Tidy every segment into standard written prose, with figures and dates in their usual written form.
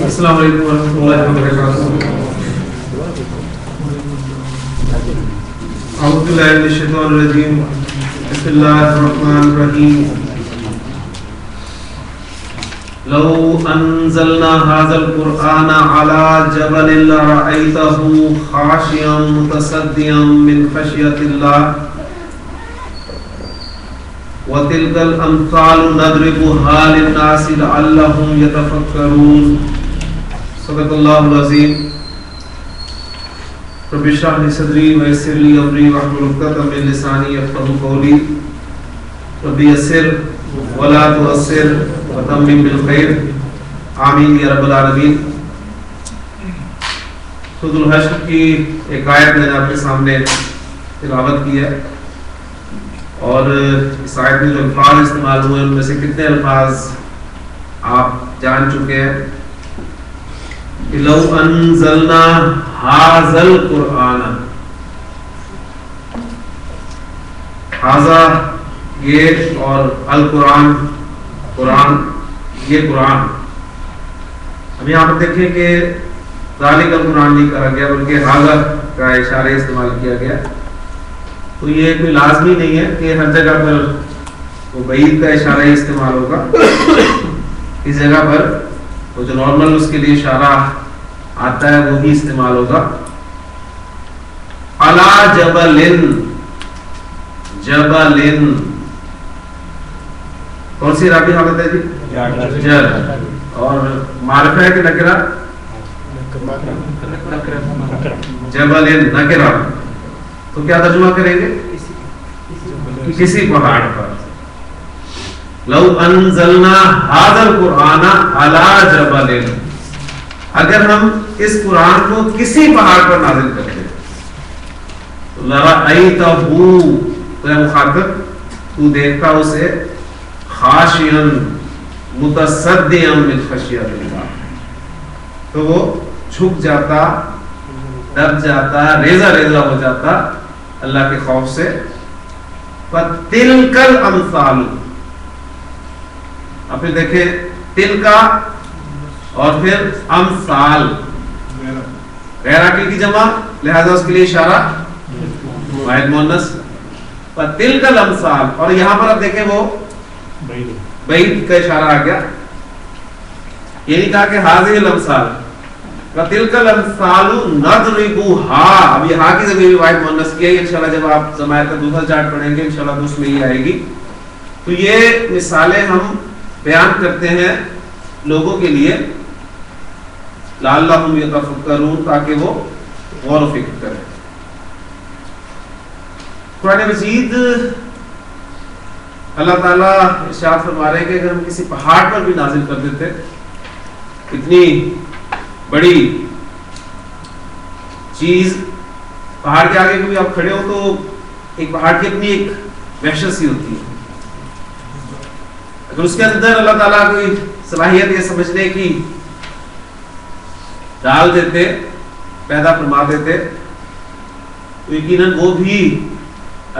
السلام علیکم ورحمۃ اللہ وبرکاتہ. اعوذ باللہ من الشیطان الرجیم. بسم اللہ الرحمن الرحیم. لو انزلنا هذا القرآن على جبل لرأيته خاشعا متصدعا من خشية الله وتلك الأمثال نضربها للناس لعلهم يتفكرون. صدق الله العظيم. رب اشرح لي صدري ويسر لي أمري واحلل عقدة من لساني يفقهوا قولي. رب يسر ولا تعسر وتمم بالخير. آمین یا رب العالمین. سورۃ الحشر کی ایک آیت میں نے آپ کے سامنے تلاوت کی ہے، اور اس آیت میں جو الفاظ استعمال ہوئے ان میں سے کتنے الفاظ آپ جان چکے ہیں کہ لو انزلنا ھذا القرآن. ھذا یہ اور القرآن قرآن یہ قرآن. اب یہاں پر دیکھیں کہ ذالک القرآن نہیں کہا گیا بلکہ ھذا کا اشارہ استعمال کیا گیا. تو یہ کوئی لازمی نہیں ہے کہ ہر جگہ پر وہ بعید کا اشارہ ہی استعمال ہوگا. اس جگہ پر وہ جو نارمل اس کے لیے اشارہ آتا ہے وہی استعمال ہوگا. علی جبل. جبل کون سی رابطی حالت ہے جی؟ جر. اور معرفہ ہے کہ نکرہ؟ جبل نکرہ. تو کیا ترجمہ کریں گے؟ کسی پہاڑ پر. لو انزلنا ھذا القرآن علی جبل. اگر ہم اس قرآن کو کسی پہاڑ پر نازل کرتے تو لرأیتہ، تو ہے مخاطب، تو دیکھتا اسے خاشعا متصدعا من خشیۃ اللہ، تو وہ جھک جاتا، ڈر جاتا، ریزہ ریزہ ہو جاتا اللہ کے خوف سے. فَتِلْكَ الْأَمْثَالُ. اب پھر دیکھیں تلکا اور پھر امثال غیر عاقل کی جمع، لہذا اس کے لیے اشارہ واحد مؤنث. فَتِلْكَ الْأَمْثَالُ. اور یہاں پر اب دیکھیں وہ بعید کا اشارہ آ گیا. یہ نہیں کہا کہ ہذہ الامثال. وَتِلْكَ الْأَمْثَالُ نَضْرِبُهَا. اب یہ ہا کی ضمیر واحد مؤنث کی ہے. انشاءاللہ جب آپ ضمائر کا دوسرا چارٹ پڑھیں گے انشاءاللہ تو اس میں یہ آئے گی. تو یہ مثالیں ہم بیان کرتے ہیں لوگوں کے لیے لعلہم یتفکرون، تاکہ وہ غور و فکر کریں. قرآن مجید اللہ تعالیٰ ارشاد فرما رہے ہیں کہ اگر ہم کسی پہاڑ پر بھی نازل کر دیتے، اتنی بڑی چیز پہاڑ کے آگے کبھی آپ کھڑے ہو تو ایک پہاڑ کی اپنی ایک وحشت سی ہوتی ہے. اگر اس کے اندر اللہ تعالیٰ کوئی صلاحیت یہ سمجھنے کی ڈال دیتے، پیدا فرما دیتے، تو یقیناً وہ بھی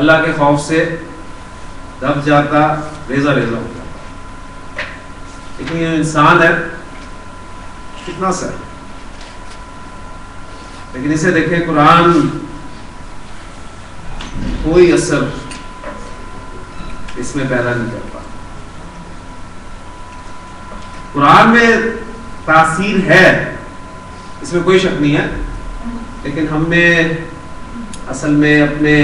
اللہ کے خوف سے دب جاتا، ریزہ ریزہ ہو جاتا. لیکن یہ انسان ہے کتنا سا ہے، لیکن اسے دیکھیں قرآن کوئی اثر اس میں پیدا نہیں کرتا. قرآن میں تاثیر ہے، اس میں کوئی شک نہیں ہے، لیکن ہم نے اصل میں اپنے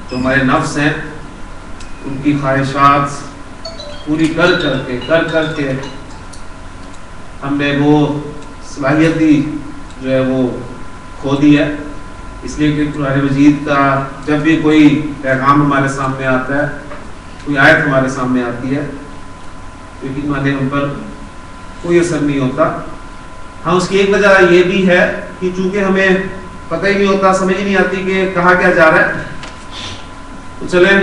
جو ہمارے نفس ہیں ان کی خواہشات پوری کر کر کے ہم نے وہ صلاحیت ہی جو ہے وہ کھو دی ہے. اس لیے کہ قرآن مجید کا جب بھی کوئی پیغام ہمارے سامنے آتا ہے، کوئی آیت ہمارے سامنے آتی ہے، لیکن مانے ہم پر کوئی اثر نہیں ہوتا. ہاں اس کی ایک وجہ یہ بھی ہے کہ چونکہ ہمیں پتہ ہی نہیں ہوتا، سمجھ ہی نہیں آتی کہ کہاں کیا جا رہا ہے. تو چلیں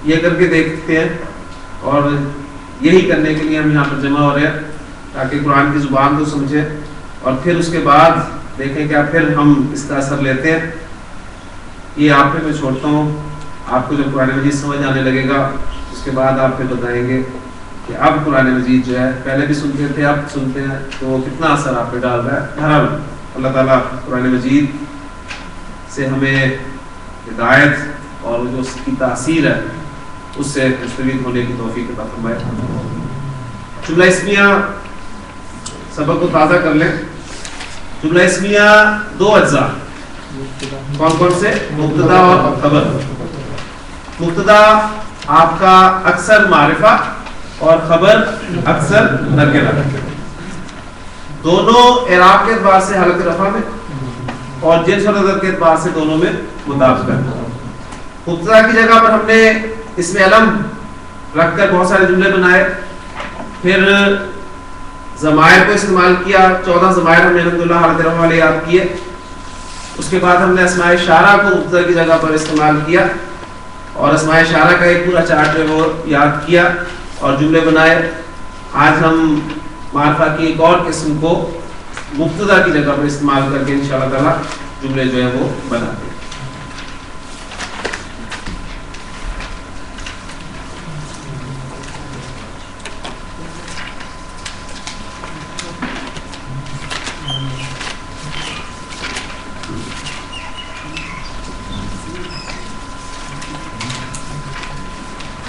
یہ کر کے دیکھتے ہیں، اور یہی کرنے کے لیے ہم یہاں پر جمع ہو رہے ہیں تاکہ قرآن کی زبان کو سمجھیں، اور پھر اس کے بعد دیکھیں کیا پھر ہم اس کا اثر لیتے ہیں. یہ آپ پہ میں چھوڑتا ہوں. آپ کو جب قرآن مجید سمجھ آنے لگے گا اس کے بعد آپ پھر بتائیں گے کہ اب قرآن مجید جو ہے پہلے بھی سنتے تھے اب سنتے ہیں تو کتنا اثر آپ پہ ڈال رہا ہے. بہرحال اللہ تعالیٰ قرآن مجید سے ہمیں ہدایت اور جو اس کی تاثیر ہے اس سے مستفید ہونے کی توفیق عطا فرمائے. جملہ اسمیہ سبق کو تازہ کر لیں. جملہ اسمیہ دو اجزاء کون کون سے؟ مبتدا اور خبر. مبتدا آپ کا اکثر معرفہ اور خبر اکثر نکرہ. دونوں اعراب کے اعتبار سے حالت رفع میں اور جنس اور عدد کے اعتبار سے دونوں میں مطابقت. مبتدا کی جگہ پر ہم نے اس میں علم رکھ کر بہت سارے جملے بنائے. پھر ضمائر کو استعمال کیا. 14 ضمائر ہم نے الحمدللہ حالت رفع والے یاد کیے. اس کے بعد ہم نے اسماء اشارہ کو مبتدا کی جگہ پر استعمال کیا اور اسماء اشارہ کا ایک پورا چارٹ جو ہے وہ یاد کیا اور جملے بنائے. آج ہم معرفہ کی ایک اور قسم کو مبتدا کی جگہ پر استعمال کر کے انشاءاللہ تعالی جملے جو ہے وہ بناتے ہیں.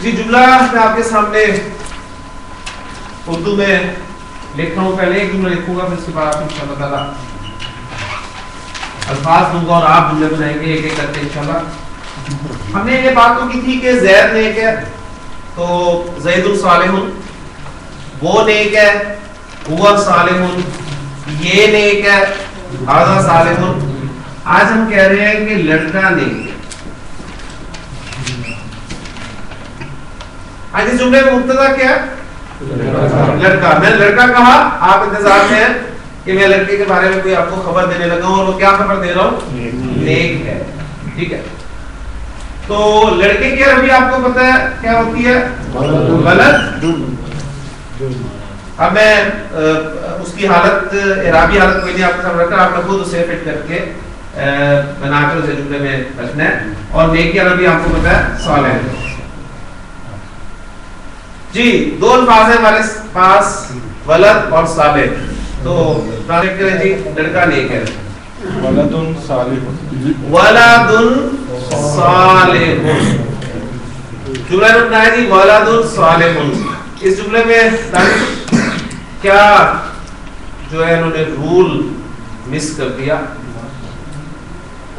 جی جملہ میں آپ کے سامنے اردو میں لکھ رہا ہوں. پہلے ایک جملہ لکھوں گا پھر اس کے بعد انشاءاللہ تعالی الفاظ دوں گا اور آپ جملے بنائیں گے ایک ایک کر کے انشاءاللہ. ہم نے یہ بات تو کی تھی کہ زید نیک ہے تو زید صالح، وہ نیک ہے ہوا صالح، یہ نیک ہے ھذا صالح. آج ہم کہہ رہے ہیں کہ لڑکا نیک ہے. آج اس جملے میں مبتدا کیا ہے؟ لڑکا. میں نے لڑکا کہا، آپ انتظار میں ہیں کہ میں لڑکے کے بارے میں کوئی آپ کو خبر دینے لگا ہوں اور وہ کیا خبر دے رہا ہوں؟ نیک ہے. ٹھیک ہے. تو لڑکے کی عربی آپ کو پتا ہے کیا ہوتی ہے؟ ولد. اب میں اس کی حالت اعرابی حالت کوئی نہیں آپ کے سامنے رکھا، آپ نے خود اسے فٹ کر کے بنا کر اسے جملے میں رکھنا ہے. اور نیک کی عربی آپ کو پتا ہے صالح. جی دو الفاظ ہیں ہمارے پاس ولد اور صالح. تو کریں جی لڑکا نیک ہے. ولد صالح. ولد صالح. جملہ بنایا جی ولد صالح. اس جملے میں کیا جو ہے انہوں نے رول مس کر دیا.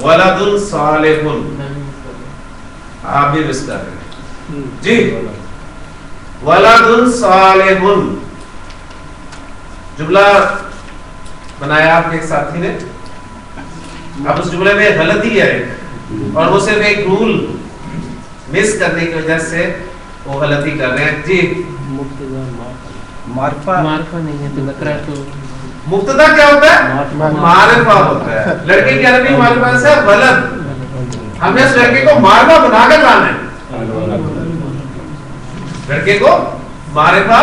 ولد صالح آپ بھی مس کر رہے ہیں جی. ولد صالح جملہ بنایا آپ کے ایک ساتھی نے. اب اس جملے میں غلطی ہے اور وہ صرف ایک رول مس کرنے کی وجہ سے وہ غلطی کر رہے ہیں جی. معرفہ نہیں ہے تو نکرہ تو مبتدا کیا ہوتا ہے؟ معرفہ ہوتا ہے. لڑکے کی عربی معرفہ سے ولد. ہم نے اس لڑکے کو معرفہ بنا کر لانا ہے. لڑکے کو معرفہ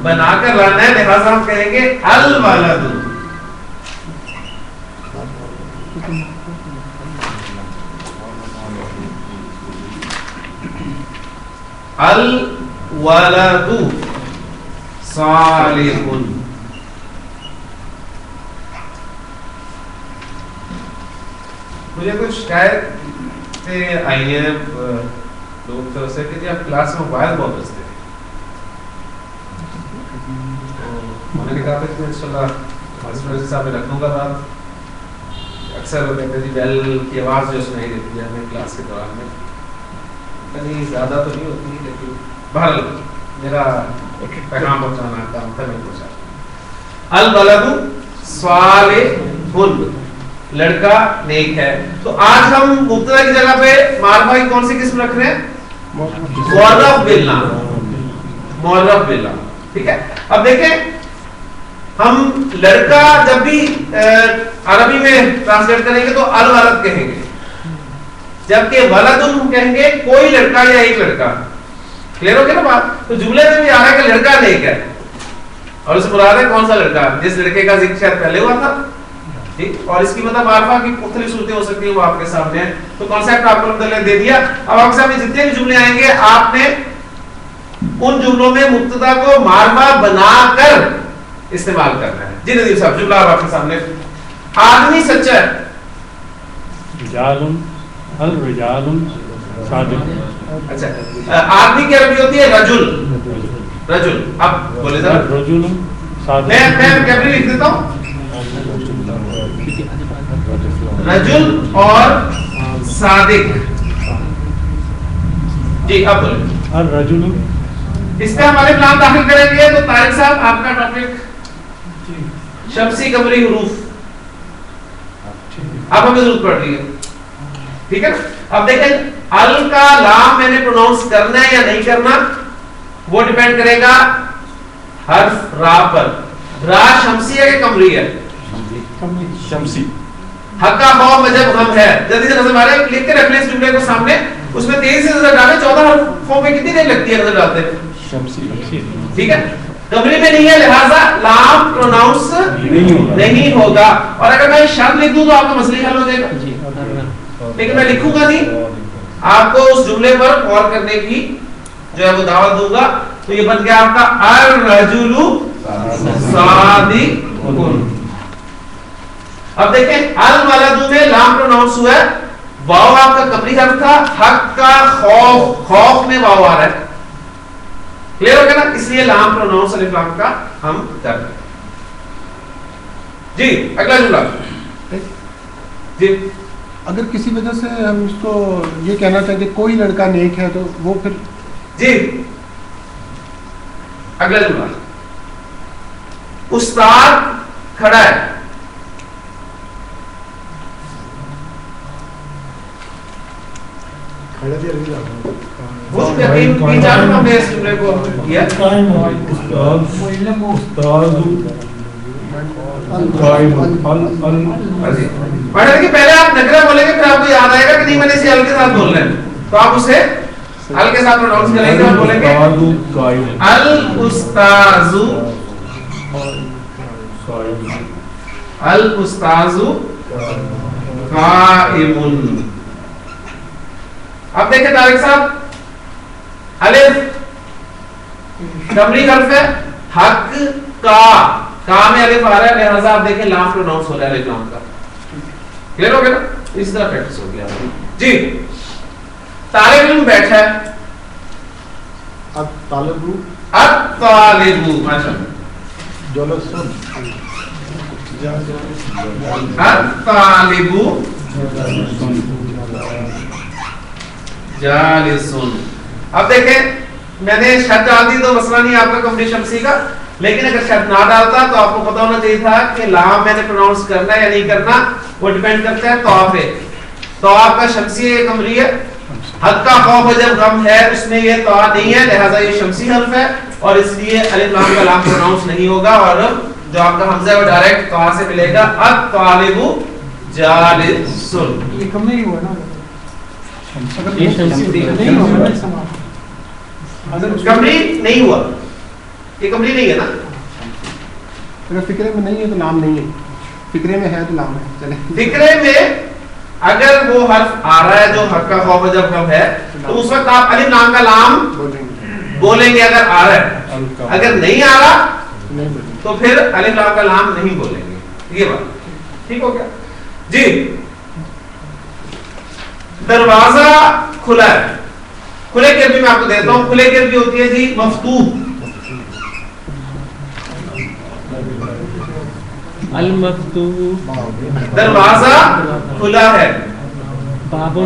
بنا کر لانا ہے. لہذا ہم کہیں گے الولد. الولد صالح. مجھے کچھ شکایتیں آئی ہیں لوگ کی طرف سے کہ جی آپ کلاس میں موبائل بہت بجتے ہیں. میں نے کہا تھا کہ انشاءاللہ صاحب میں رکھوں گا بات. اکثر وہ کہتے ہیں جی بیل کی آواز جو سنائی دیتی ہے ہمیں کلاس کے دوران میں. کہیں زیادہ تو نہیں ہوتی لیکن بہرحال میرا پیغام پہنچانا کام تھا میں پہنچا. الولد صالح لڑکا نیک ہے. تو آج ہم مبتدا کی جگہ پہ معرفہ کی کون سی قسم رکھ رہے ہیں؟ معرف بالنام. معرف بالنام. ٹھیک ہے. اب دیکھیں ہم لڑکا جب بھی عربی میں ٹرانسلیٹ کریں گے تو الولد کہیں گے، جبکہ ولد ہم کہیں گے کوئی لڑکا یا ایک لڑکا. کلیئر ہو گیا نا بات؟ تو جملے میں بھی آ رہا ہے کہ لڑکا نیک ہے اور اس مراد ہے کون سا لڑکا؟ جس لڑکے کا ذکر شاید پہلے ہوا تھا. اور اس کی مطلب معرفہ کی مختلف صورتیں ہو سکتی ہیں وہ آپ کے سامنے ہیں. تو کانسیپٹ آپ کو دے دیا. اب آپ کے سامنے جتنے بھی جملے آئیں گے آپ نے ان جملوں میں مبتدا کو معرفہ بنا کر استعمال کرنا ہے. جی ندیم صاحب جملہ آپ کے سامنے. آدمی سچا ہے. رجال الرجال صادق. اچھا آدمی کی عربی ہوتی ہے رجل. رجل اب بولے ذرا. رجل صادق. میں کیپٹل لکھ دیتا ہوں. رجل اور صادق. جی اب بولیں. الرجل اس پہ ہمارے پلان داخل کریں گے. تو طارق صاحب آپ کا ٹاپک شمسی قمری حروف اب ہمیں ضرورت پڑ رہی ہے. ٹھیک ہے نا. اب دیکھیں ال کا لام میں نے پروناؤنس کرنا ہے یا نہیں کرنا وہ ڈیپینڈ کرے گا حرف را پر. را شمسی ہے کہ قمری ہے؟ شمسی. حق کا خوف وجب غم ہے. جلدی سے نظر مارے لکھ کے ریفرنس جملے کو سامنے. اس میں تیزی سے نظر ڈالیں. 14 حرفوں میں کتنی دیر لگتی ہے نظر ڈالتے ہیں؟ شمسی. ٹھیک ہے. قمری میں نہیں ہے لہذا لام پروناؤنس نہیں ہوگا. اور اگر میں شرط لکھ دوں تو آپ کا مسئلہ حل ہو جائے گا. لیکن میں لکھوں گا نہیں. آپ کو اس جملے پر غور کرنے کی جو ہے وہ دعوت دوں گا. تو یہ بن گیا آپ کا الرجل صادق. اب دیکھیں الولد میں لام پروناؤنس ہوا ہے. واو آپ کا قمری حرف تھا. حق کا خوف. خوف میں واو آ رہا ہے. کلیئر ہو گیا نا. اس لیے لام پروناؤنس الف لام کا ہم کر رہے ہیں. جی اگلا جملہ. جی اگر کسی وجہ سے ہم اس کو یہ کہنا چاہیں کہ کوئی لڑکا نیک ہے تو وہ پھر. جی اگلا جملہ. استاد کھڑا ہے. وہ تین چار ہم نے اس جملے کو کیا. پڑھے کہ پہلے آپ نکرہ بولیں گے پھر آپ کو یاد آئے گا کہ نہیں میں نے اسے ال کے ساتھ بولنا ہے. تو آپ اسے ال کے ساتھ پروناؤنس کریں گے اور بولیں گے الاستاذ. الاستاذ قائم. اب دیکھیں طارق صاحب الف قمری حرف ہے. حق کا میں الف آ رہا ہے لہذا آپ دیکھیں لام پروناؤنس ہو رہا ہے الف لام کا. کلیئر ہو گیا نا. اس طرح پریکٹس ہو گیا. جی طالب علم بیٹھا ہے. الطالب ماشاءاللہ. جلس. الطالب جالسون. اب دیکھیں میں نے شرط ڈال دی تو مسئلہ نہیں آپ کا قمری شمسی کا. لیکن اگر شرط نہ ڈالتا تو آپ کو پتا ہونا چاہیے تھا کہ لام میں نے پروناؤنس کرنا ہے یا نہیں کرنا وہ ڈیپینڈ کرتا ہے طا پہ. تو آپ کا شمسی ہے قمری ہے. حق کا خوف جب غم ہے اس میں یہ طا نہیں ہے لہذا یہ شمسی حرف ہے اور اس لیے الف لام کا لام پروناؤنس نہیں ہوگا. اور جو آپ کا حمزہ ہے وہ ڈائریکٹ طا سے ملے گا. الطالب جالسون. یہ قمری ہوا نا. قمری نہیں ہوا. یہ قمری نہیں ہے نا. اگر فکرے میں نہیں ہے تو نام نہیں ہے. فکرے میں ہے تو نام ہے. چلے فکرے میں اگر وہ حرف آ رہا ہے جو حق کا خوف جب کم ہے تو اس وقت آپ الف لام کا لام بولیں گے اگر آ رہا ہے. اگر نہیں آ رہا تو پھر الف لام کا لام نہیں بولیں گے. یہ بات ٹھیک ہو گیا. جی دروازہ کھلا ہے. کھلے کی عربی میں آپ کو دیتا ہوں. کھلے کی عربی ہوتی ہے جی مفتوح. المفتوح. دروازہ کھلا ہے. باب.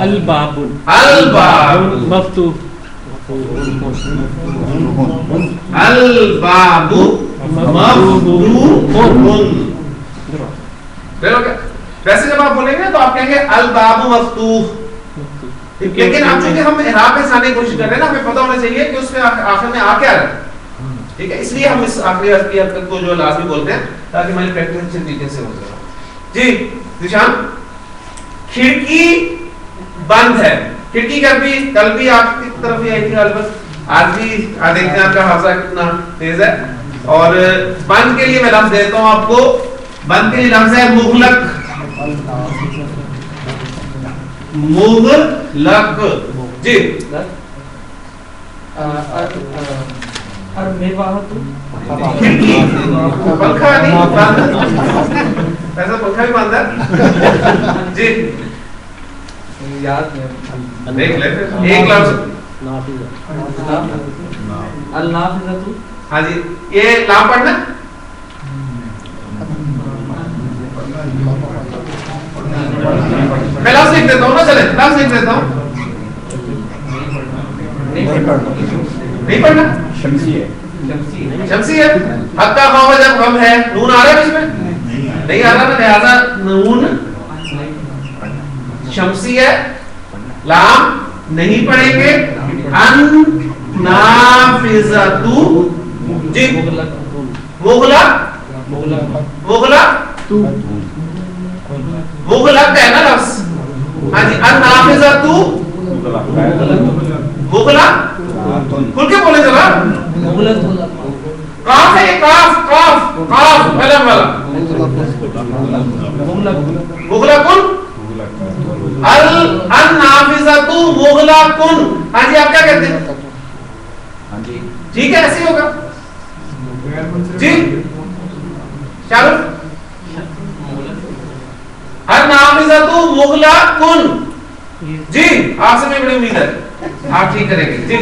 الباب. الباب مفتوح. الباب مفتوح. ویسے جب آپ بولیں گے تو آپ کہیں گے الباب مفتوح. لیکن اب چونکہ ہم اعراب میں سانے کی کوشش کر رہے ہیں نا ہمیں پتہ ہونا چاہیے کہ اس میں آخر میں آ کیا رہا ہے. ٹھیک ہے. اس لیے ہم اس آخری حرف کی حرکت کو جو لازمی بولتے ہیں تاکہ ہماری پریکٹس اچھے طریقے سے ہو جائے. جی ذیشان کھڑکی بند ہے. کھڑکی کا بھی کل بھی آپ کی طرف ہی آئی تھی البتہ آج بھی دیکھتے ہیں آپ کا حافظہ کتنا تیز ہے. اور بند کے لیے میں لفظ دیتا ہوں آپ کو. بند کے لیے لفظ ہے مغلق. مغلق. جی کھڑکی پنکھا نہیں باندھا ایسا پنکھا بھی باندھا جی یاد دیکھ لیتے ایک لفظ النافذۃ ہاں جی یہ لام پڑھنا میں لفظ لکھ دیتا ہوں نا چلے لفظ لکھ دیتا ہوں نہیں پڑھنا شمسی ہے شمسی ہے حق کا خواہ جب غم ہے نون آ رہا ہے اس میں نہیں آ رہا نا لہذا نون شمسی ہے لام نہیں پڑھیں گے النافذۃ جی مغلق مغلق ہے نا لفظ ہاں جی النافذۃ مغلق کھل کے بولے ذرا کاف ہے کاف کاف کاف قلم والا مغلق النافذۃ مغلق ہاں جی آپ کیا کہتے ہیں ٹھیک ہے ایسے ہی ہوگا جی چلو النافذۃ مغلق جی آپ سے میں بڑی امید ہے آپ ٹھیک کریں گے جی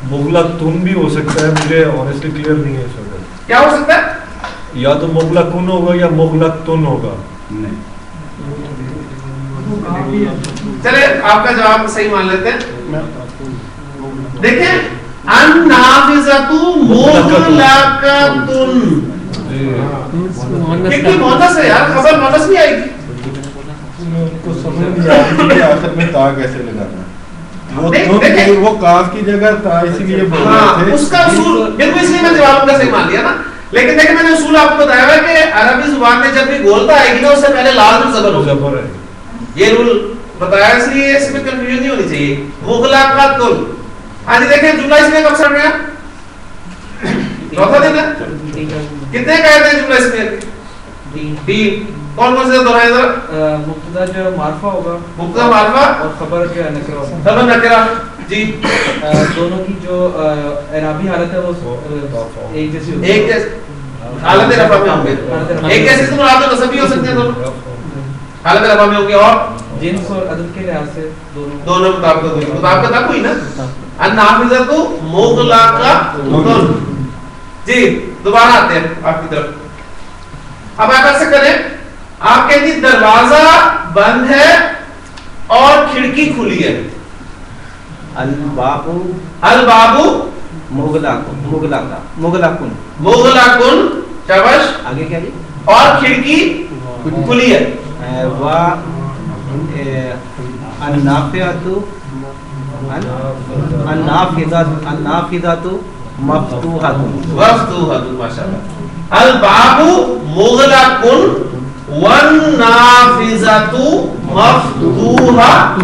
مغلق تن بھی ہو سکتا ہے مجھے آنیسٹلی کلیئر نہیں ہے اس وقت کیا ہو سکتا ہے یا تو مغلق کن ہوگا یا مغلق تن ہوگا چلے آپ کا جواب صحیح مان لیتے ہیں دیکھیں النافذۃ مغلقۃ کتنی مونس ہے یار خبر مونس نہیں آئے گی کو سمجھ نہیں آتی کہ آخر میں تا کیسے لگانا ہے وہ کاف کی جگہ تا اسی لیے بول رہے تھے اس کا اصول بالکل اس لیے میں جواب کا صحیح مان لیا نا لیکن دیکھیں میں نے اصول آپ کو بتایا ہے کہ عربی زبان میں جب بھی گولتا آئے گی نا اس سے پہلے لازم زبر ہوگا یہ رول بتایا اس لیے اس میں کنفیوژن نہیں ہونی چاہیے مغلقۃ ہاں جی دیکھیں جملہ اس میں کب سڑ گیا چوتھا دن ہے کتنے قاعدے ہیں جملہ اس میں تین کون کون سے دہرائیں ذرا مبتدا جو معرفہ ہوگا مبتدا معرفہ اور خبر جو نکرہ ہوگا خبر نکرہ جی دونوں کی جو اعرابی حالت ہے وہ ایک جیسی ہوتی ہے ایک جیسی حالت رفع میں ہوں گے ایک جیسی سے مراد نصب بھی ہو سکتے ہیں دونوں حالت رفع میں ہوں گے اور جنس اور عدد کے لحاظ سے دونوں مطابقت ہوئی مطابقت اب ہوئی نا النافذۃ مغلقۃ جی دوبارہ آتے ہیں آپ کی طرف اب آپ ایسے کریں آپ کہتے ہیں دروازہ بند ہے اور کھڑکی کھلی ہے الباب مغلق شاباش آگے کیا جی اور کھڑکی کھلی ہے النافذۃ مفتوحۃ ماشاءاللہ الباب مغلق والنافذۃ مفتوحۃ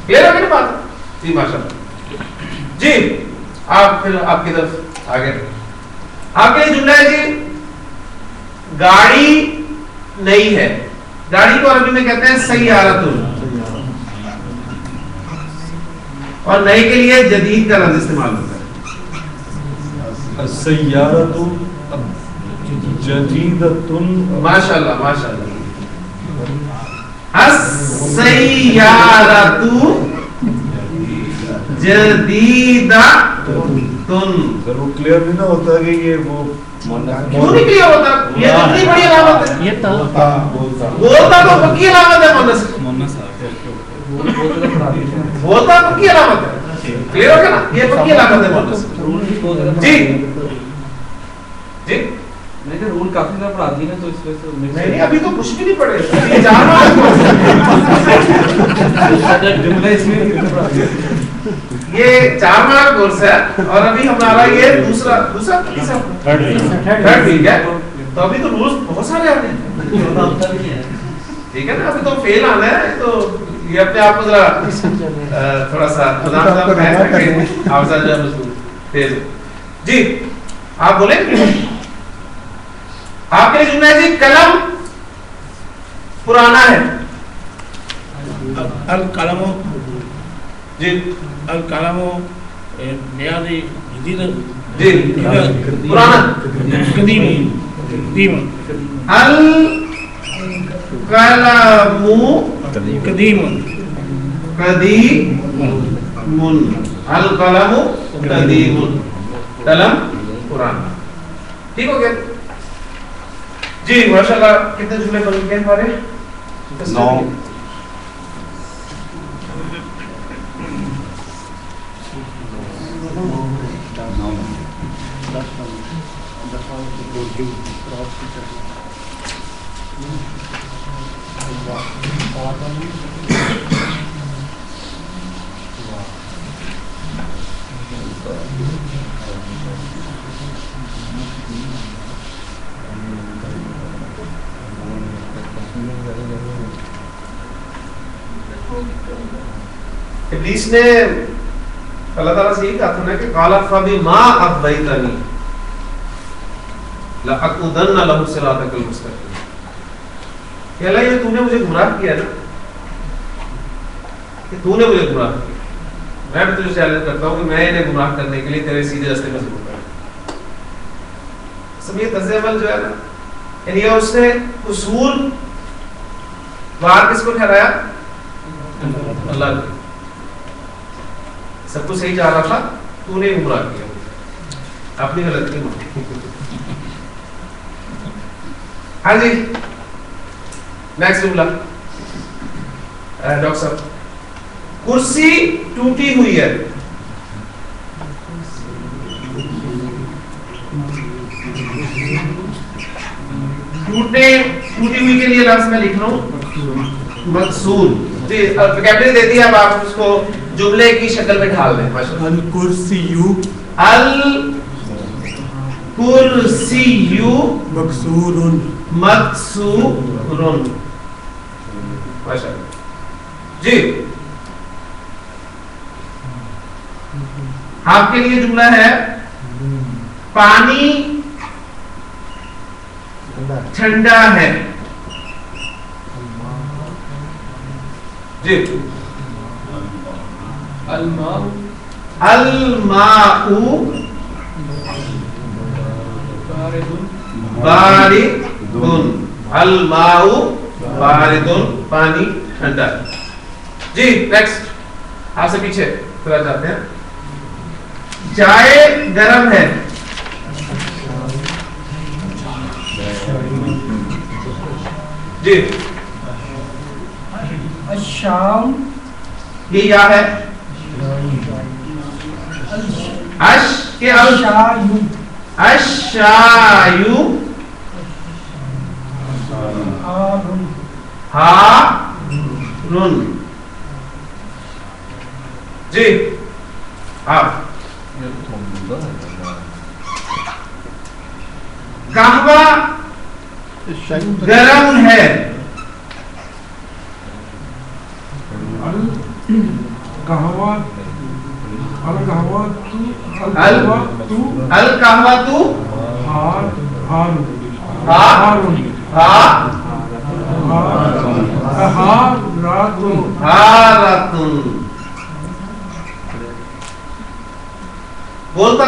کلیئر ہے میری بات جی ماشاءاللہ جی آپ پھر آپ کی طرف آگے آپ کے جملہ ہے جی گاڑی نئی ہے گاڑی کو عربی میں کہتے ہیں سیارۃ اور نئے کے لیے جدید کا لفظ استعمال ہوتا ہے السیارۃ جدیدۃ ماشاءاللہ ماشاءاللہ السیارۃ جدیدۃ ضرور کلیئر نہیں نہ ہوتا کہ یہ وہ کیوں نہیں کلیئر ہوتا یہ کتنی بڑی علامت ہے یہ تو بولتا تو پکی علامت ہے مونس بولتا پکی علامت ہے کلیئر ہو گیا نا یہ پکی علامت ہے مونس جی جی میں کہ رول کافی زیادہ پڑھا دی نا تو اس وجہ سے نہیں ابھی تو کچھ بھی نہیں پڑھے یہ جان رہا جملہ اس میں کتنا پڑھا دیا یہ 4 مارک کورس ہے اور ابھی ہمارا یہ دوسرا تھرڈ ویک ہے تو ابھی تو رولز بہت سارے آتے ہیں ٹھیک ہے نا ابھی تو فیل آنا ہے تو یہ اپنے آپ کو ذرا تھوڑا سا خدا آپ جو ہے تیز جی آپ بولیں آپ کے لیے جملہ ہے جی قلم پرانا ہے القلم جی القلم نیا جدید جی پرانا قدیم قدیم القلم قدیم قدیم القلم قدیم قلم پرانا. ٹھیک ہو گیا جی ماشاءاللہ. کتنے جملے بن گئے ہمارے؟ 9. ابلیس نے اللہ تعالیٰ سے یہی کہا تھا نا کہ قال فبما اغویتنی لاقعدن لهم صراطک المستقیم. کہ اللہ یہ تو نے مجھے گمراہ کیا نا، کہ تو نے مجھے گمراہ کیا، میں بھی تجھے چیلنج کرتا ہوں کہ میں انہیں گمراہ کرنے کے لیے تیرے سیدھے راستے پر ضرور کروں. سب یہ طرز عمل جو ہے نا، یعنی یہ اس نے اصول وار کس کو ٹھہرایا؟ اللہ نے. سب کو صحیح جا رہا تھا، تو نے گمراہ کیا، اپنی غلطی مانی. ہاں جی نیکسٹ جملہ ڈاکٹر صاحب. کرسی ٹوٹی ہوئی ہے. ٹوٹی ہوئی کے لیے لفظ میں لکھ رہا ہوں مقصور. جی ویکیبلری دے دی، اب آپ اس کو جملے کی شکل میں ڈھال دیں. الکرسیو الکرسیو مکسورن مقصورن. ماشاءاللہ. جی آپ کے لیے جملہ ہے پانی ٹھنڈا ہے. جی الماء باردن. الماء باردن پانی ٹھنڈا. جی نیکسٹ آپ سے پیچھے تھوڑا جاتے ہیں. چائے گرم ہے. جی الشام یہ یا ہے اش کے الشایو اشایو ہارن. جی آپ قہوہ گرم ہے. بولتا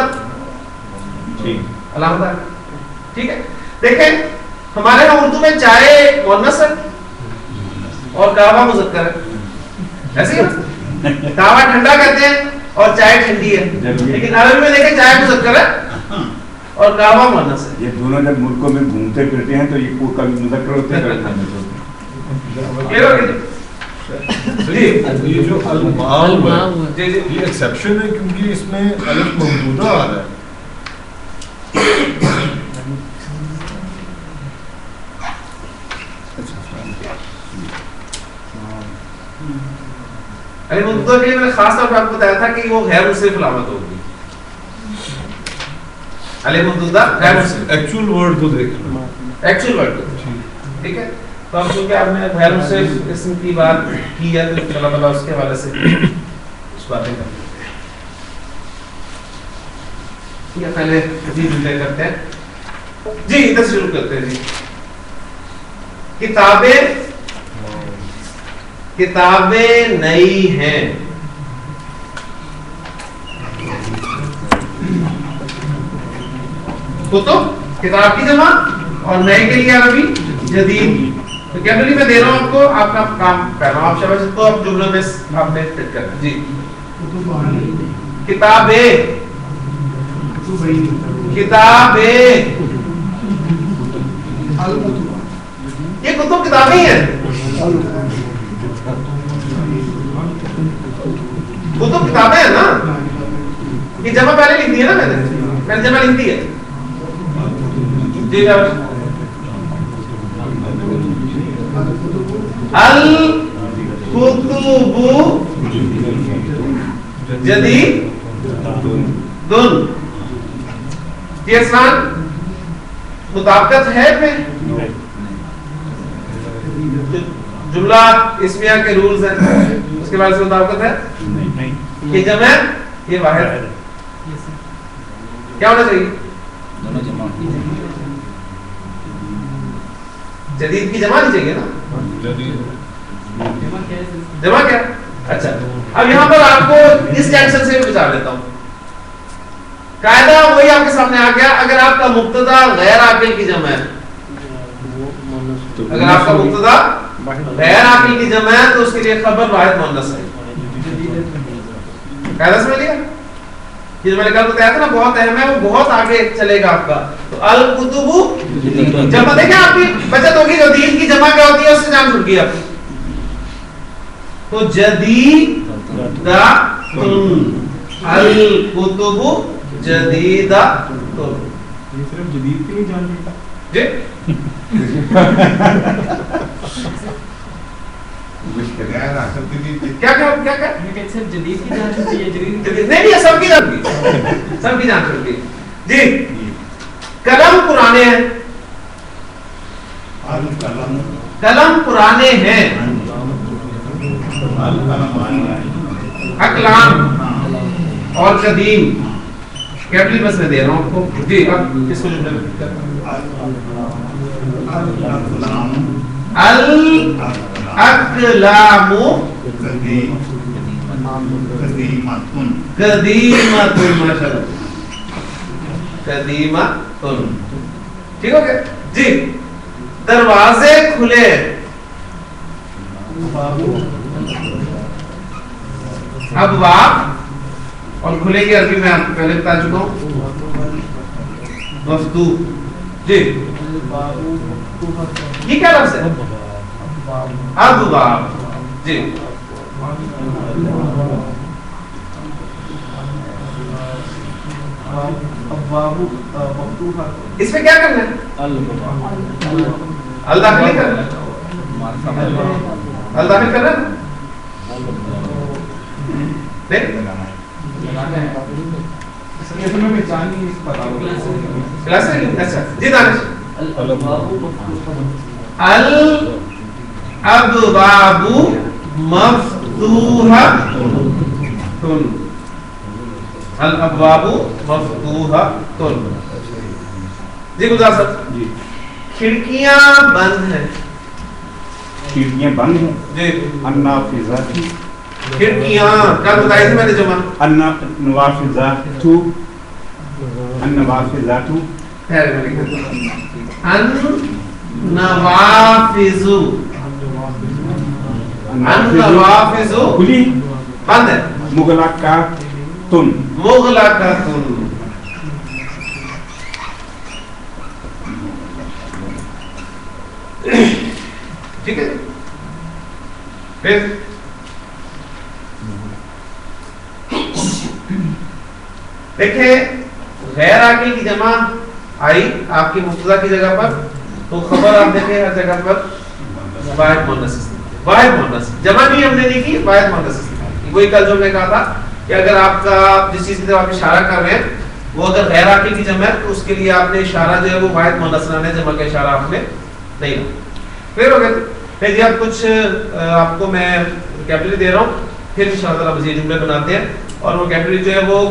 علامت. ٹھیک ہے دیکھیں ہمارے یہاں اردو میں چائے مؤنث ہے اور قہوہ مذکر ہے. ایسے ہی قہوہ ٹھنڈا کہتے ہیں اور چائے ٹھنڈی ہے. لیکن عربی میں دیکھیں چائے مذکر ہے اور قہوہ مؤنث ہے. یہ دونوں جب ملکوں میں گھومتے پھرتے ہیں تو یہ کبھی مذکر ہوتے ہیں کبھی مؤنث ہوتے ہیں. یہ جو الماء ہے یہ ایکسیپشن ہے کیونکہ اس میں الف ممدودہ آ رہا ہے. ممدودہ کے لیے میں نے خاص طور پر آپ کو بتایا تھا کہ وہ غیر منصرف علامت ہوگی. علی ممدودہ غیر منصرف ایکچوئل ورڈ کو دیکھنا. ایکچوئل ورڈ کو ٹھیک ہے. تو اب چونکہ آپ نے غیر منصرف اسم کی بات کی ہے تو اللہ تعالیٰ اس کے حوالے سے اس باتیں کرتے ہیں. ٹھیک ہے پہلے جی جملے کرتے ہیں. جی ادھر سے شروع کرتے ہیں. جی کتابیں کتابیں نئی ہیں. کتب کتاب کی جمع اور نئے کے لیے عربی جدید. تو کیپٹلی میں دے رہا ہوں آپ کو, آپ کا کام کر رہا ہوں, آپ شاباش کو آپ جملوں میں آپ نے فٹ کرنا. جی کتابیں کتابیں یہ کتب کتابیں ہیں. کتب کتابیں ہیں نا, یہ جمع پہلے لکھ دی ہے نا, میں نے جمع لکھ دی ہے. جی الکتب جدید دن. یہ اسلام مطابقت ہے پہ جملہ اسمیہ کے رولز ہیں, اس کے بعد سے مطابقت ہے. یہ جمع یہ واحد کیا ہونا چاہیے؟ جدید کی جمع نہیں چاہیے نا, جمع کیا. اچھا اب یہاں پر آپ کو اس ٹینشن سے بھی بچا لیتا ہوں. قاعدہ وہی آپ کے سامنے آ گیا. اگر آپ کا مبتدا غیر عاقل کی جمع ہے, اگر آپ کا مبتدا غیر عاقل کی جمع ہے تو اس کے لیے خبر واحد مؤنث ہے. قاعدہ سمجھ لیا؟ یہ جو میں نے کہا بتایا تھا نا بہت اہم ہے, وہ بہت آگے چلے گا آپ کا. تو الکتب جمع دیکھیں آپ کی بچت ہوگی. جو دین کی جمع کیا ہوتی ہے اس سے جان چھوٹ گئی آپ. تو جدید الکتب جدید یہ صرف جدید کے لیے جان لیتا جی کیا جدید کی جان چھوٹی ہے, جدید نہیں, سب کی جان کی, سب کی جان چھوٹ گئی. جی قلم پرانے ہیں, قلم پرانے ہیں. اقلام اور قدیم کیپٹل بس میں دے رہا ہوں آپ کو. جی اب اس کو الاقلام قدیمۃ. ٹھیک ہو گیا. جی دروازے کھلے, ابواب اور کھلے کی عربی میں آپ کو پہلے بتا چکا ہوں مفتوح. جی یہ کیا لفظ ہے؟ ابواب. جی اس میں کیا کرنا ہے؟ الداخل کرنا ہے, الداخل کرنا ہے جی دانش. الابواب مفتوحۃ, الابواب مفتوحۃ. جی گزار صاحب. جی کھڑکیاں بند ہیں, کھڑکیاں بند ہیں. جی النافذات, کھڑکیاں کل بتائی تھی میں نے جمع. النوافذات, النوافذات, النوافذ, النوافذ کھلی بند ہے. مغلقات, مغلقات. ٹھیک ہے. پھر دیکھیں غیر عاقل کی جمع آئی آپ کی مبتدا کی جگہ پر, تو خبر آپ دیکھیں ہر جگہ پر واحد مؤنث, واحد مؤنث. جمع بھی ہم نے نہیں کی, واحد مؤنث. وہی کل جو میں کہا تھا کہ اگر آپ کا جس چیز کی طرف آپ اشارہ کر رہے ہیں وہ اگر غیر عاقل کی جمع ہے تو اس کے لیے آپ نے اشارہ جو ہے وہ واحد مؤنث لانا ہے, جمع کا اشارہ آپ نے نہیں لانا. پھر ہو گیا. پھر جی اب کچھ آپ کو میں کیپٹل دے رہا ہوں, پھر انشاءاللہ تعالی مزید جملے بناتے ہیں. اور وہ کیٹیگری جو ہے وہ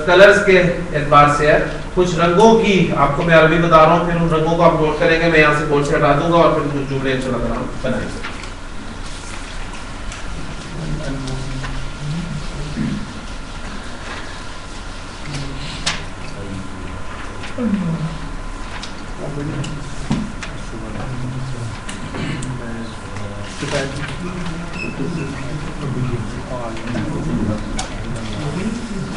کلرز کے اعتبار سے ہے. کچھ رنگوں کی آپ کو میں عربی بتا رہا ہوں, پھر ان رنگوں کو آپ نوٹ کریں گے, میں یہاں سے بورڈ سے ہٹا دوں گا اور پھر کچھ جملے انشاءاللہ بنائیں گے.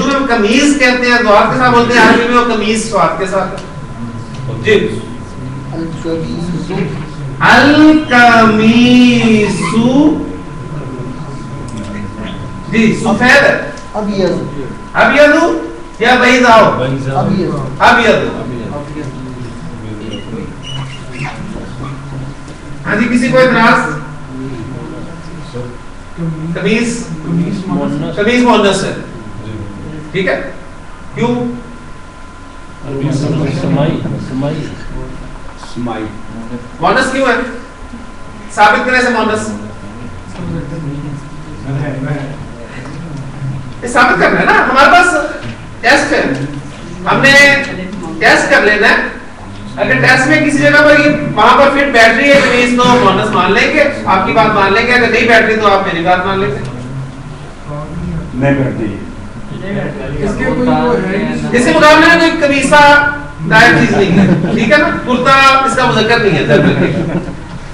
اردو میں قمیض کہتے ہیں ضاد کے ساتھ بولتے ہیں, عربی میں وہ قمیض صاد کے ساتھ. جی القمیص جی سفید ہے, ابیض یا بیضاء, ابیض. ہاں جی کسی کو اعتراض؟ قمیص مؤنث ہے, ٹھیک ہے, کیوں؟ مؤنث کیوں ہے؟ ثابت کرنے سے مؤنث ثابت کرنا ہے نا, ہمارے پاس ٹیسٹ ہے, ہم نے ٹیسٹ کر لینا ہے. اگر ٹیسٹ میں کسی جگہ پر وہاں پر فٹ بیٹری ہے قمیص تو مؤنث مان لیں گے, آپ کی بات مان لیں گے. اگر نہیں بیٹری تو آپ میری بات مان لیں گے. نہیں بیٹھتی اس کے مقابلے میں کوئی قمیصہ دائر چیز نہیں ہے, ٹھیک ہے نا, کرتا اس کا مذکر نہیں ہے.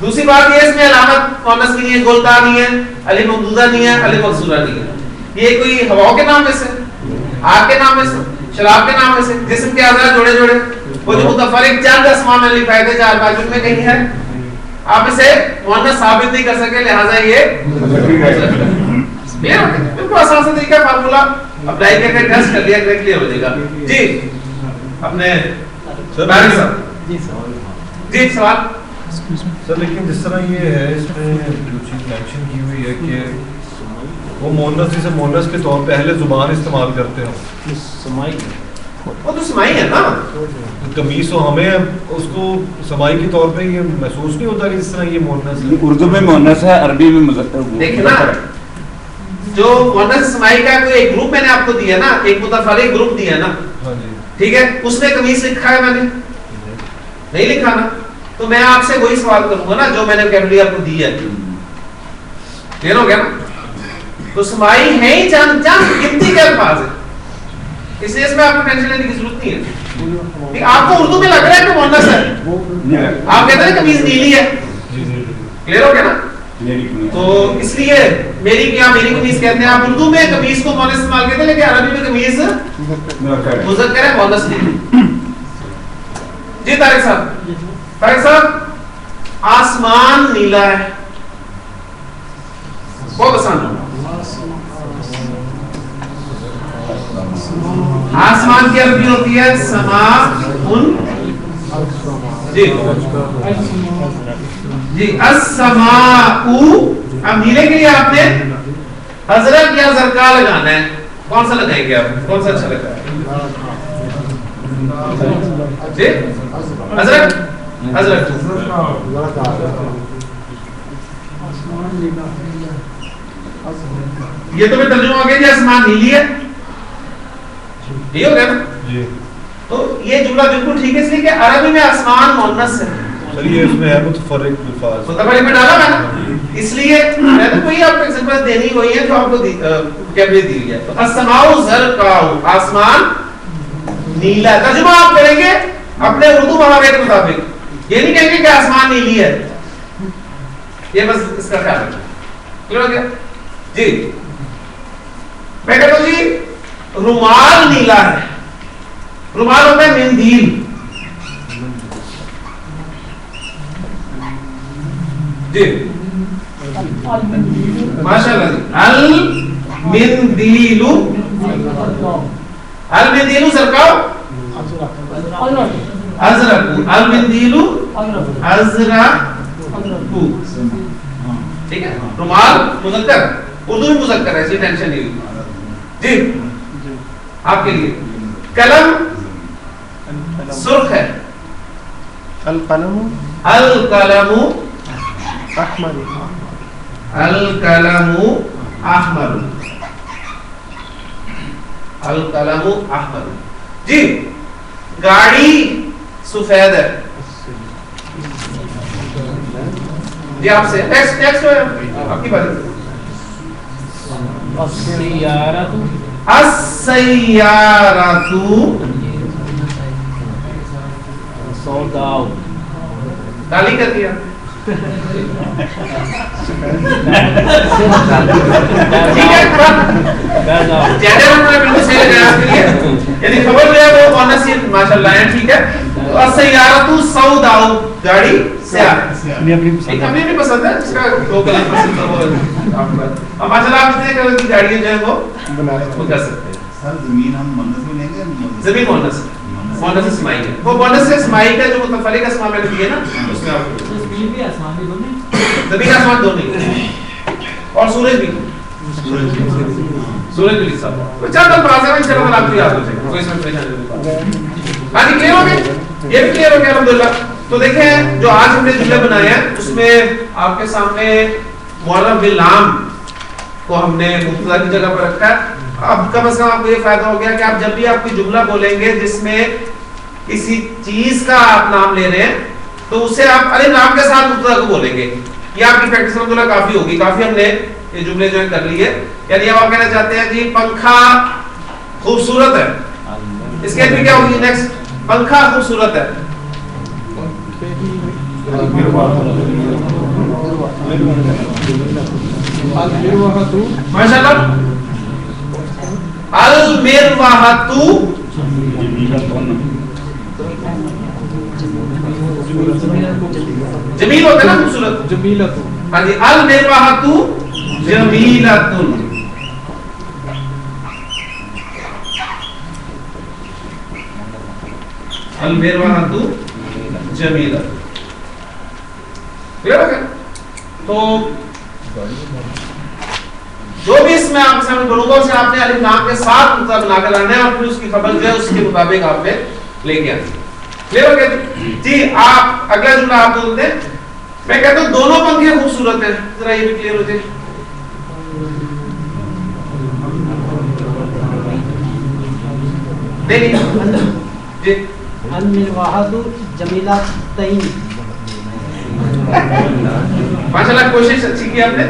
دوسری بات یہ اس میں علامت مؤنث کی نہیں ہے, گولتا نہیں ہے, الف ممدودہ نہیں ہے, الف مقصورہ نہیں ہے. یہ کوئی ہواؤں کے نام میں سے, آگ کے نام میں سے, شراب کے نام میں سے, جسم کے اعضاء جوڑے جوڑے, وہ جو متفرق چند اسماء میں لکھائے تھے 4 باجوں میں کہیں ہے, آپ اسے مؤنث ثابت نہیں کر سکے, لہٰذا یہ بالکل آسان سے طریقہ فارمولا اپلائی کر کے ٹیسٹ کر لیا, کلیئر ہو جائے گا. جی اپنے جی سوال سر, لیکن جس طرح یہ ہے اس میں جو چیز مینشن کی ہوئی ہے کہ وہ مؤنث جسے مؤنث کے طور پہ اہل زبان استعمال کرتے ہیں, وہ تو سمائی ہے نا. قمیص و ہمیں اس کو سمائی کے طور پہ یہ محسوس نہیں ہوتا کہ جس طرح یہ مؤنث ہے. اردو میں مؤنث ہے, عربی میں مذکر. دیکھیں نا, جو مؤنث سمائی کا کوئی ایک گروپ میں نے آپ کو دیا نا, ایک متفرق گروپ دیا نا, ٹھیک ہے, اس میں قمیص لکھا ہے, میں نے نہیں لکھا نا, تو میں آپ سے وہی سوال کروں گا نا جو میں نے کیٹیگری آپ کو دی ہے. کلیئر ہو گیا نا. تو سمائی ہے ہی چند گنتی کے الفاظ ہے, اس لیے اس میں آپ کو ٹینشن لینے کی ضرورت نہیں ہے. آپ کو اردو میں لگ رہا ہے کہ مؤنث ہے, آپ کہتے ہیں قمیض نیلی ہے, کلیئر ہو گیا نا. تو اس لیے میری کیا میری قمیض کہتے ہیں, آپ اردو میں قمیض کو مؤنث استعمال کرتے ہیں, لیکن عربی میں قمیض مذکر ہے, مؤنث نہیں. جی طارق صاحب, آسمان نیلا ہے, بہت آسان. آسمان کی عربی ہوتی ہے سماء. جی جی السماء. اب نیلے کے لیے آپ نے ازرق یا زرقا لگانا ہے, کون سا لگائیں گے آپ, کون سا اچھا لگتا ہے؟ جی ازرق. یہ تو میں ترجمہ ہو گیا جی, آسمان نیلی ہے, یہ ہو گیا نا. تو یہ جملہ بالکل ٹھیک ہے, اس لیے کہ عربی میں آسمان مؤنث ہے. یہ اس میں ہے متفرق الفاظ, متفرق میں ڈالا میں نا, اس لیے میں تو کوئی آپ کو ایگزامپل دینی ہوئی ہے جو آپ کو کیبری دی گئی ہے. تو السماء زرقاء, آسمان نیلا. ترجمہ آپ کریں گے اپنے اردو محاورے کے مطابق, یہ نہیں کہیں گے کہ آسمان نیلی ہے, یہ بس اس کا خیال رکھیں. کلیئر ہو گیا جی. میں کہتا ہوں جی رومال نیلا ہے, رومال ہوتا ہے مندیل. جی ماشاءاللہ جی. المندیل, المندیل زرقاء, ازرق, المندیل ازرق, ٹھیک ہے. رومال مذکر, اردو میں مذکر ہے, ایسی ٹینشن نہیں ہوئی. جی آپ کے لیے قلم سرخ ہے, القلم احمر, القلم احمر, القلم احمر. جی گاڑی سفید ہے. جی آپ سے ٹیکسٹ آپ کی بات. السیارۃ سوداء, کالی کر دیا. ٹھیک ہے, بالکل صحیح لگا. ماشاءاللہ ہیں, ٹھیک ہے. تو السیارۃ سوداء, گاڑی سیاہ. ایک ہمیں بھی پسند ہے جس کا دو کلر پسند ہے وہ آپ کا. اب ماشاءاللہ آپ اتنے کلر کی گاڑیاں جو ہیں وہ کر سکتے ہیں. سر زمین ہم مونس میں لیں گے, زمین مونس, مونس اسمائی ہے, وہ مونس سے اسمائی کا جو متفرق اسماء میں نے دیے نا اس میں آپ زمین بھی آسمان بھی دونوں, زمین آسمان دونوں اور سورج بھی, سورج بھی لکھ سکتا ہوں. چند الفاظ ہیں انشاءاللہ آپ کو یاد ہو جائے گا, کوئی اس میں پریشانی نہیں. ہاں جی, کلیئر ہو گئے, یہ بھی کلیئر ہو گیا الحمدللہ. تو دیکھیں جو آج ہم نے جملے بنائے ہیں اس میں آپ کے سامنے معرب باللام کو ہم نے مبتدا کی جگہ پر رکھا ہے. اب کم از کم آپ کو یہ فائدہ ہو گیا کہ آپ جب بھی آپ کوئی جملہ بولیں گے جس میں کسی چیز کا آپ نام لے رہے ہیں تو اسے آپ الف لام کے ساتھ مبتدا کو بولیں گے. یہ آپ کی پریکٹس الحمدللہ کافی ہوگی, کافی ہم نے یہ جملے جو ہیں کر لیے. یعنی اب آپ کہنا چاہتے ہیں جی پنکھا خوبصورت ہے, اس کے بھی کیا ہوگی نیکسٹ, پنکھا خوبصورت ہے. ماشاءاللہ, المرواحۃ جمیل ہوتا ہے نا خوبصورت, جمیلۃ. ہاں جی, المرواحۃ جمیلۃ. المرواحۃ جمیلۃ. کلیئر ہو گیا. تو جو بھی اس میں آپ کے سامنے بولوں گا اسے آپ نے الف لام کے ساتھ مبتدا بنا کر لانا ہے اور پھر اس کی خبر جو ہے اس کے مطابق آپ نے لے کے آنا. کلیئر ہو گیا جی. آپ اگلا جملہ آپ بولتے ہیں, میں کہتا ہوں دونوں پنکھے خوبصورت ہیں, ذرا یہ بھی کلیئر ہو جائے. نہیں جی, المرواحۃ جمیلۃین. ماشاءاللہ کوشش اچھی کی آپ نے.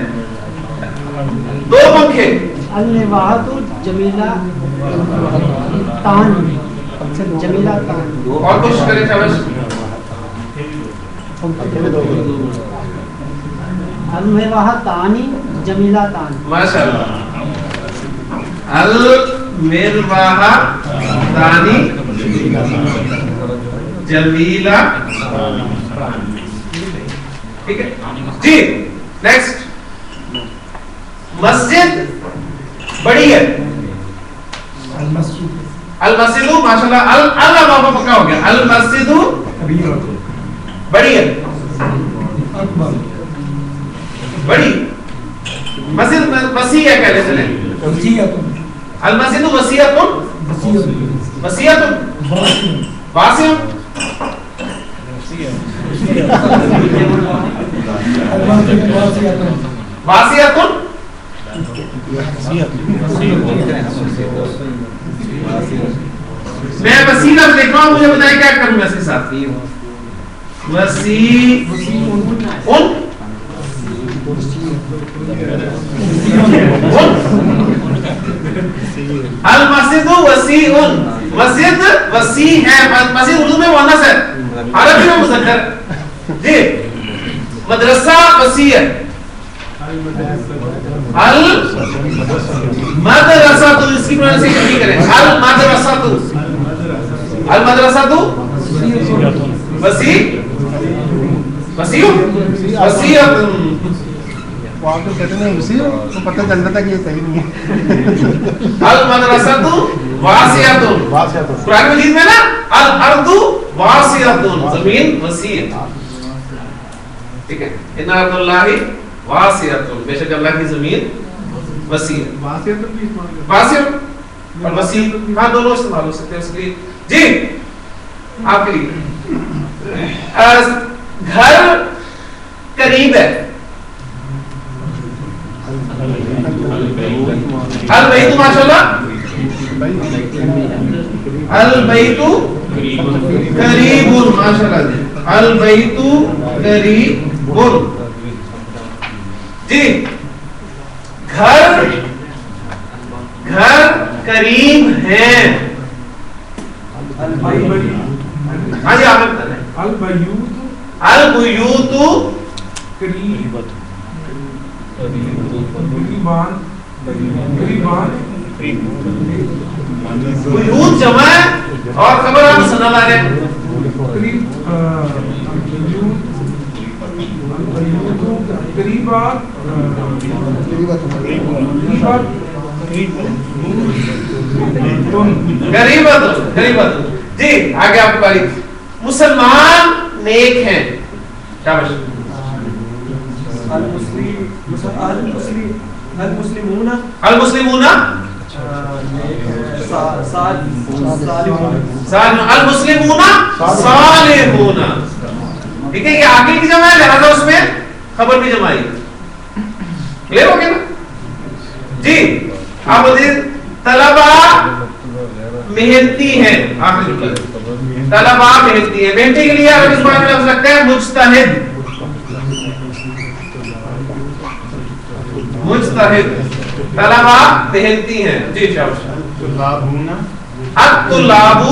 دو پنکھے, المرواحۃ جمیلہ تان, جمیلہ تان. اور کوشش کریں شاباش. المرواحتان جمیلتان. ماشاءاللہ, المرواحتان جمیلہ. ٹھیک ہے جی. نیکسٹ, مسجد بڑی ہے. المسجد ماشاءاللہ اللہ بابا پکا ہو گیا. المسجد بڑی ہے, بڑی مسجد وسیع ہے, کہنے چلیں المسجد وسیعۃ وسیعۃ واسع. واسعۃ میں وسیع لفظ دیکھ رہا ہوں, مجھے بتائیں کیا کروں میں اس کے ساتھ. وسیع المسجد وسیع, مسجد وسیع ہے. مسجد اردو میں مؤنث ہے, عربی میں مذکر جی. مدرسہ وسیع ہے. المدرسہ, تو اس کی پروننسیشن بھی کریں. المدرسہ, المدرسہ وسیع, وسیع وسیع. وہ آپ کہتے ہیں وسیع تو پتہ چل رہا تھا کہ یہ صحیح نہیں ہے. المدرسہ واسعۃ, قرآن مجید میں نا الارض واسعۃ, زمین وسیع. ٹھیک ہے, ان ارض اللہ واسعۃ, بے شک اللہ کی زمین وسیع. واسع اور وسیع ہاں دونوں استعمال ہو سکتے ہیں اس کے لیے جی. آپ کے لیے گھر قریب ہے. البیت ماشاءاللہ, البیت قریب ماشاءاللہ جی. البیت قریب جی. گھر گھر قریب ہیں. ہاں جی آپ بتا رہے ہیں. البیوت بیوت جمع ہے, اور خبر آپ سنا لا رہے ہیں غریبت. جی آگے آپ کی باری. مسلمان نیک ہیں. شاباش. المسلمون المسلمون صالحون. ٹھیک ہے یہ آگے کی جمع ہے لہذا اس میں خبر بھی جمع آئی. کلیئر ہو گیا نا جی. آپ طلبا محنتی ہیں. طلبا محنتی ہیں. محنتی کے لیے آپ اس بات میں لفظ لگتا ہے مجتہد. مجتہد طلبا محنتی ہیں. جی شاباش. الطلاب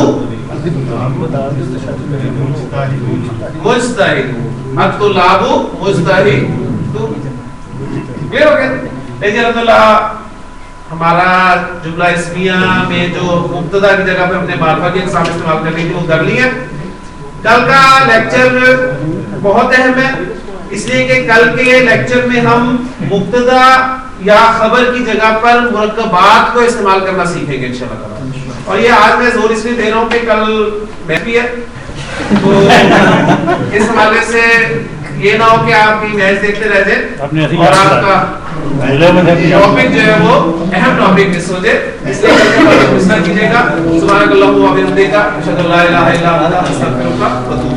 مجتہد. الطلاب مجتہد. کلیئر ہو گیا. لیکن الحمدللہ ہمارا جملہ اسمیہ میں جو مبتدا کی جگہ پہ ہم نے معرفہ کی اقسام استعمال کرنی تھی وہ کر لی ہے. کل کا لیکچر بہت اہم ہے اس لیے کہ کل کے لیکچر میں ہم مبتدا یا خبر کی جگہ پر مرکبات کو استعمال کرنا سیکھیں گے انشاءاللہ تعالی. اور یہ آج میں زور اس لیے دے رہا ہوں کہ کل محفی ہے تو اس حوالے سے یہ نہ ہو کہ آپ کی میچ دیکھتے رہ جائیں اور آپ کا ٹاپک جو ہے وہ اہم ٹاپک مس ہو جائے. اس لیے مس نہ کیجیے گا. سبحانک اللہم و بحمدک اشہد ان لا الہ الا انت استغفرک و اتوب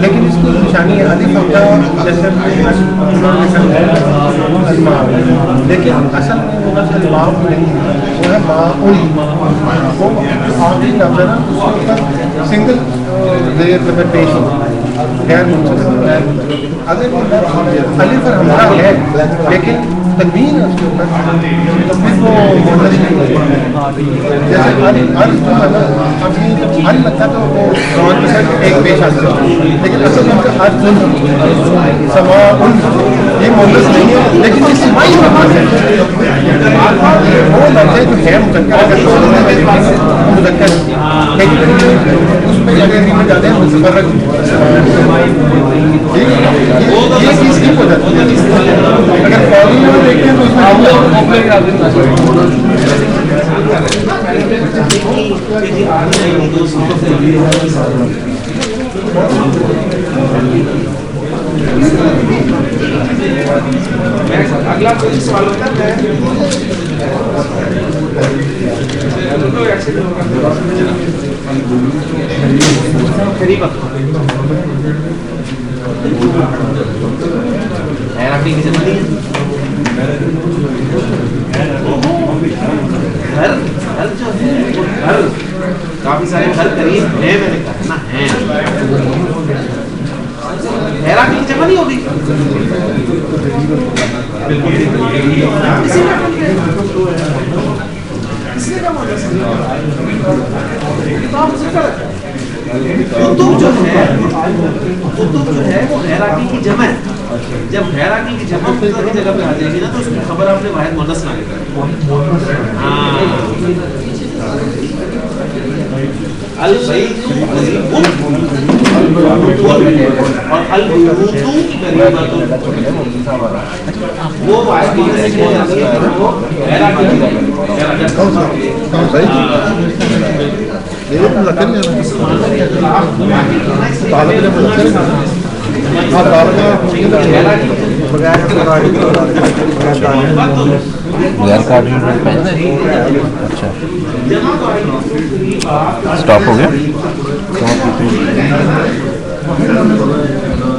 لیکن اس کی نشانی ہے الف حمزہ جیسے لیکن اصل میں وہ اصل ماؤ نہیں ہے وہ ہے ماؤن. وہ آخری لفظ ہے نا اس کے اوپر سنگل زیر زبر پیش غیر منصرف. اگر الف اور حمزہ ہے لیکن تنوین ہے اس کے اوپر پھر وہ مونس نہیں ہے. جیسے الف جو ہے نا اب یہ الف لگتا تو وہ زبان کے ساتھ ایک پیش آتا ہے لیکن اصل میں الف سماء یہ مونس نہیں ہے لیکن یہ سمائی لفظ ہے. وہ لفظ ہے جو ہے مذکر مذکر لیکن اس میں اگر نہیں جاتے ہیں متفرق یہ چیز کی ہو جاتی ہے. اگر فوری میں دیکھتے ہیں تو اس اگلا کوئی سوال ہوتا ہے کافی سارے گھر قریب ہیں. میں نے کہا ہے حیرا کی جگہ نہیں ہوگی قطب جو ہے وہ حیراکی کی جمع ہے. جب حیراکی کی جمع کی جگہ پہ آ جائے گی نا تو اس کی خبر آپ نے واحد مونس نہ لے کر البیت قریب اور البیوت قریبۃ وہ واحد مونس کی جاتی ہے وہ حیراکی کی اسٹاپ ہو گیا.